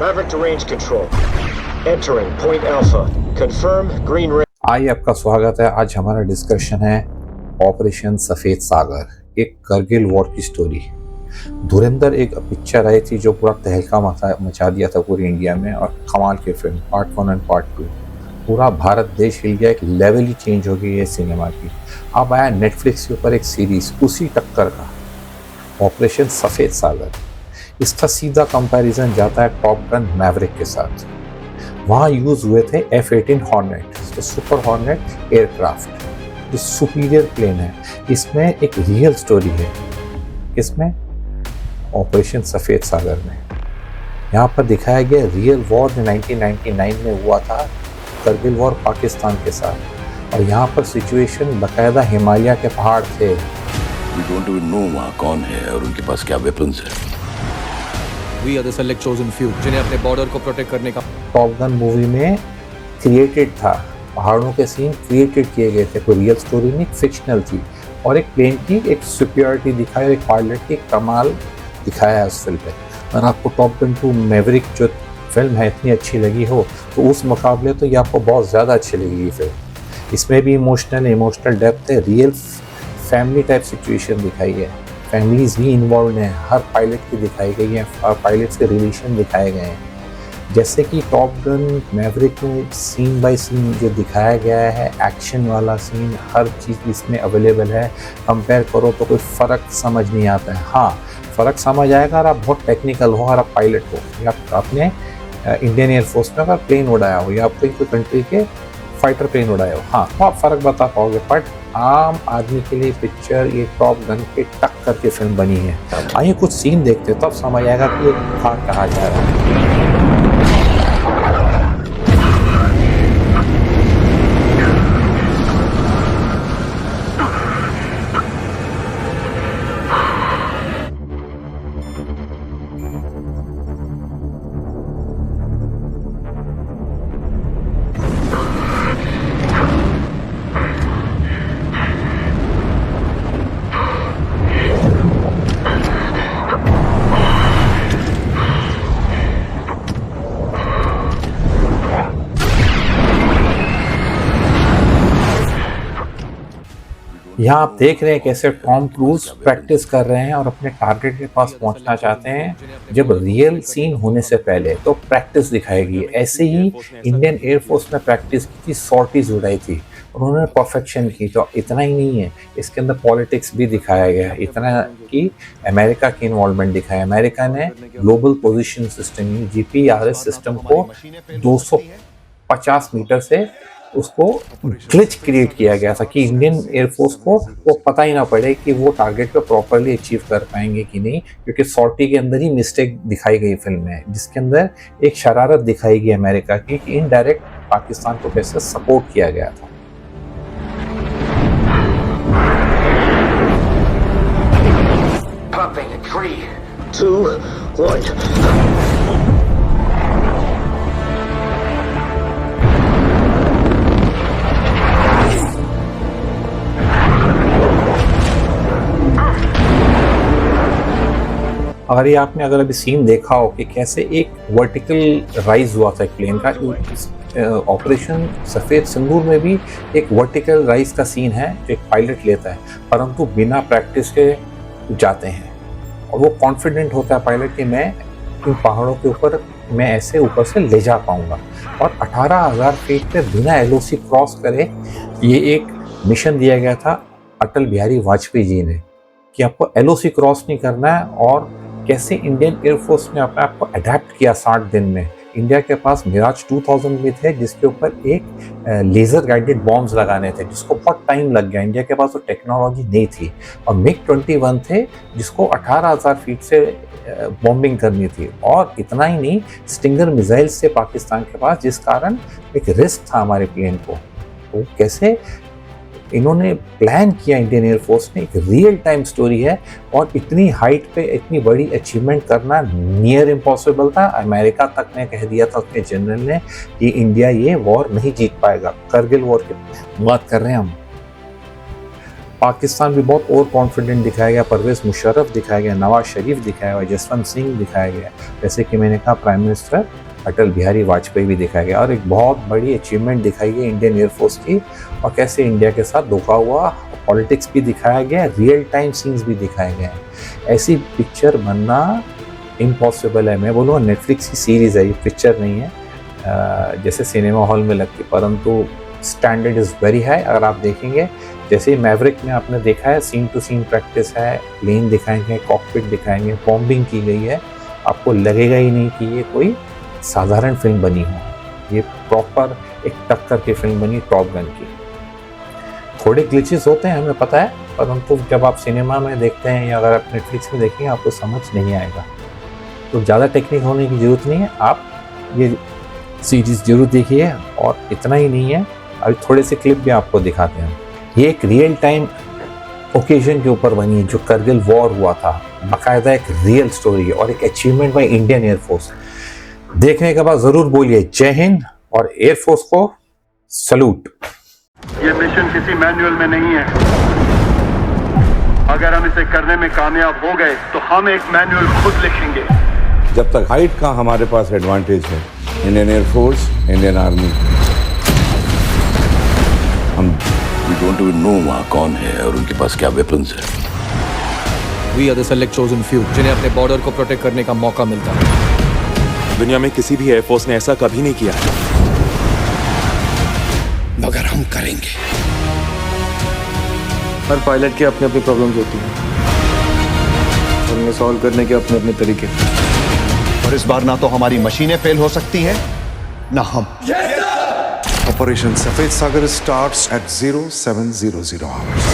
Maverick to range control. Entering Point Alpha. Confirm green ring. आइए, आपका स्वागत है। आज हमारा डिस्कशन है ऑपरेशन सफ़ेद सागर, एक करगिल वॉर की स्टोरी। धुरंधर एक पिक्चर आई थी जो पूरा तहलका मचा दिया था पूरी इंडिया में, और कमाल की फिल्म पार्ट 1 एंड पार्ट 2। पूरा भारत देश हिल गया, एक लेवल ही चेंज हो गई है सिनेमा की। अब आया नेटफ्लिक्स के ऊपर एक सीरीज उसी टक्कर का, ऑपरेशन सफ़ेद सागर। इसका सीधा कंपैरिजन जाता है टॉप गन मैवरिक के साथ। वहाँ यूज़ हुए थे F-18 हॉर्नेट, तो सुपर हॉर्नेट एयरक्राफ्ट, जो सुपीरियर प्लेन है। इसमें एक रियल स्टोरी है, इसमें ऑपरेशन सफ़ेद सागर में। यहाँ पर दिखाया गया रियल वॉर जो 1999 में हुआ था, करगिल वॉर पाकिस्तान के साथ। और यहाँ पर सिचुएशन बाकायदा हिमालय के पहाड़ थे। We don't even know वहाँ कौन है और उनके पास क्या वेपन्स है। We are the select chosen few जिन्हें अपने बॉर्डर को प्रोटेक्ट करने का टॉप गन मूवी में क्रिएटेड था, पहाड़ों के सीन क्रिएटेड किए गए थे, कोई रियल स्टोरी नहीं, फिक्शनल थी। और एक प्लेन की एक सुपीरियरिटी दिखाई, एक पायलट की कमाल दिखाया है उस फिल्म में। अगर आपको टॉप गन 2 मैवरिक जो फिल्म है इतनी अच्छी लगी हो, तो उस मुकाबले तो ये आपको बहुत ज़्यादा अच्छी लगेगी फिल्म। इसमें भी इमोशनल डेप्थ है, रियल फैमिली टाइप सिचुएशन दिखाई है, फैमिलीज भी इन्वॉल्व हैं, हर पायलट की दिखाई गई है, पायलट्स के रिलेशन दिखाए गए हैं। जैसे कि टॉप गन मैवरिक में सीन बाय सीन जो दिखाया गया है, एक्शन वाला सीन, हर चीज़ इसमें अवेलेबल है। कंपेयर करो तो कोई फ़र्क समझ नहीं आता है। हाँ, फ़र्क समझ आएगा अगर आप बहुत टेक्निकल हो, अगर आप पायलट हो, या आपने इंडियन एयरफोर्स में अगर प्लेन उड़ाया हो, या आपको कोई कंट्री के फाइटर प्लेन उड़ाए हो, हाँ तो आप फ़र्क बता पाओगे। बट आम आदमी के लिए पिक्चर ये टॉप गन के टक्कर की फिल्म बनी है। आइए कुछ सीन देखते तब समझ आएगा कि ये कहाँ जा रहा है। यहाँ आप देख रहे हैं कैसे टॉम क्रूज प्रैक्टिस कर रहे हैं और अपने टारगेट के पास पहुंचना चाहते हैं। जब रियल सीन होने से पहले तो प्रैक्टिस दिखाएगी। ऐसे ही इंडियन एयरफोर्स में प्रैक्टिस की थी, सॉर्टीज उड़ाई थी और उन्होंने परफेक्शन की। तो इतना ही नहीं है, इसके अंदर पॉलिटिक्स भी दिखाया गया है। इतना कि अमेरिका की इन्वॉल्वमेंट दिखाया। अमेरिका ने global position system GPRS system को 250 मीटर से उसको ग्लिच क्रिएट किया गया था कि इंडियन एयरफोर्स को वो पता ही ना पड़े कि वो टारगेट पे प्रॉपरली अचीव कर पाएंगे कि नहीं, क्योंकि सॉर्टी के अंदर ही मिस्टेक दिखाई गई फिल्म में, जिसके अंदर एक शरारत दिखाई गई अमेरिका की कि इनडायरेक्ट पाकिस्तान को कैसे सपोर्ट किया गया था। Popping in 3, 2, 1. अगर ये आपने अभी सीन देखा हो कि कैसे एक वर्टिकल राइज हुआ था एक प्लेन का, ऑपरेशन सफ़ेद सिंदूर में भी एक वर्टिकल राइज का सीन है जो एक पायलट लेता है, परंतु बिना प्रैक्टिस के जाते हैं। और वो कॉन्फिडेंट होता है पायलट कि मैं इन पहाड़ों के ऊपर मैं ऐसे ऊपर से ले जा पाऊंगा। और 18,000 फीट पे बिना LOC क्रॉस करे ये एक मिशन दिया गया था अटल बिहारी वाजपेयी जी ने, कि आपको LOC क्रॉस नहीं करना है। और कैसे इंडियन एयरफोर्स ने अपने आप को अडेप्ट किया 60 दिन में। इंडिया के पास मिराज 2000 भी थे जिसके ऊपर एक लेज़र गाइडेड बॉम्ब्स लगाने थे, जिसको बहुत टाइम लग गया। इंडिया के पास वो टेक्नोलॉजी नहीं थी। और MiG-21 थे जिसको 18,000 फीट से बॉम्बिंग करनी थी। और इतना ही नहीं, स्टिंगर मिसाइल्स थे पाकिस्तान के पास, जिस कारण एक रिस्क था हमारे प्लेन को। तो कैसे इन्होंने प्लान किया इंडियन एयरफोर्स ने, एक रियल टाइम स्टोरी है। और इतनी हाइट पे इतनी बड़ी अचीवमेंट करना नियर इम्पॉसिबल था। अमेरिका तक ने कह दिया था उसके जनरल ने कि इंडिया ये वॉर नहीं जीत पाएगा। करगिल वॉर की बात कर रहे हैं हम। पाकिस्तान भी बहुत और कॉन्फिडेंट दिखाया गया, परवेज़ मुशर्रफ दिखाया गया, नवाज शरीफ दिखाया गया, जसवंत सिंह दिखाया गया, जैसे कि मैंने कहा प्राइम मिनिस्टर अटल बिहारी वाजपेयी भी दिखाया गया, और एक बहुत बड़ी अचीवमेंट दिखाई गई इंडियन एयरफोर्स की, और कैसे इंडिया के साथ धोखा हुआ, पॉलिटिक्स भी दिखाया गया, रियल टाइम सीन्स भी दिखाए गए हैं। ऐसी पिक्चर बनना इम्पॉसिबल है। मैं बोलूँगा नेटफ्लिक्स की सीरीज़ है, ये पिक्चर नहीं है जैसे सिनेमा हॉल में लगती, परंतु स्टैंडर्ड इज़ वेरी हाई। अगर आप देखेंगे जैसे मैवरिक में आपने देखा है, सीन टू सीन प्रैक्टिस है, प्लेन दिखाएंगे, कॉकपिट दिखाएंगे, बॉम्बिंग की गई है, आपको लगेगा ही नहीं कि ये कोई साधारण फिल्म बनी हो, ये प्रॉपर एक टक्कर की फिल्म बनी टॉप गन की। थोड़े ग्लिचेस होते हैं हमें पता है, परंतु जब आप सिनेमा में देखते हैं या अगर आप नेटफ्लिक्स में देखेंगे आपको समझ नहीं आएगा। तो ज़्यादा टेक्निक होने की ज़रूरत नहीं है, आप ये सीरीज़ जरूर देखिए। और इतना ही नहीं है, अभी थोड़े से क्लिप भी आपको दिखाते हैं। ये एक रियल टाइम ओकेजन के ऊपर बनी है, जो करगिल वॉर हुआ था, बाकायदा एक रियल स्टोरी है और एक अचीवमेंट बाय इंडियन एयरफोर्स। देखने के बाद ज़रूर बोलिए जय हिंद और एयरफोर्स को सलूट। ये मिशन किसी मैनुअल में नहीं है। अगर हम इसे करने में कामयाब हो गए तो हम एक मैनुअल खुद लिखेंगे। जब तक हाइट का हमारे पास एडवांटेज है, इंडियन एयरफोर्स, इंडियन आर्मी, हम We don't even know वहाँ कौन है और उनके पास क्या वेपन्स है। We are the select chosen few जिन्हें अपने बॉर्डर को प्रोटेक्ट करने का मौका मिलता है। दुनिया में किसी भी एयरफोर्स ने ऐसा कभी नहीं किया है, मगर हम करेंगे। हर पायलट के अपनी अपनी प्रॉब्लम्स होती हैं, उन्हें सॉल्व करने के अपने अपने तरीके। और इस बार ना तो हमारी मशीनें फेल हो सकती हैं, ना हम। Operation Safed Sagar starts at 0700 hours.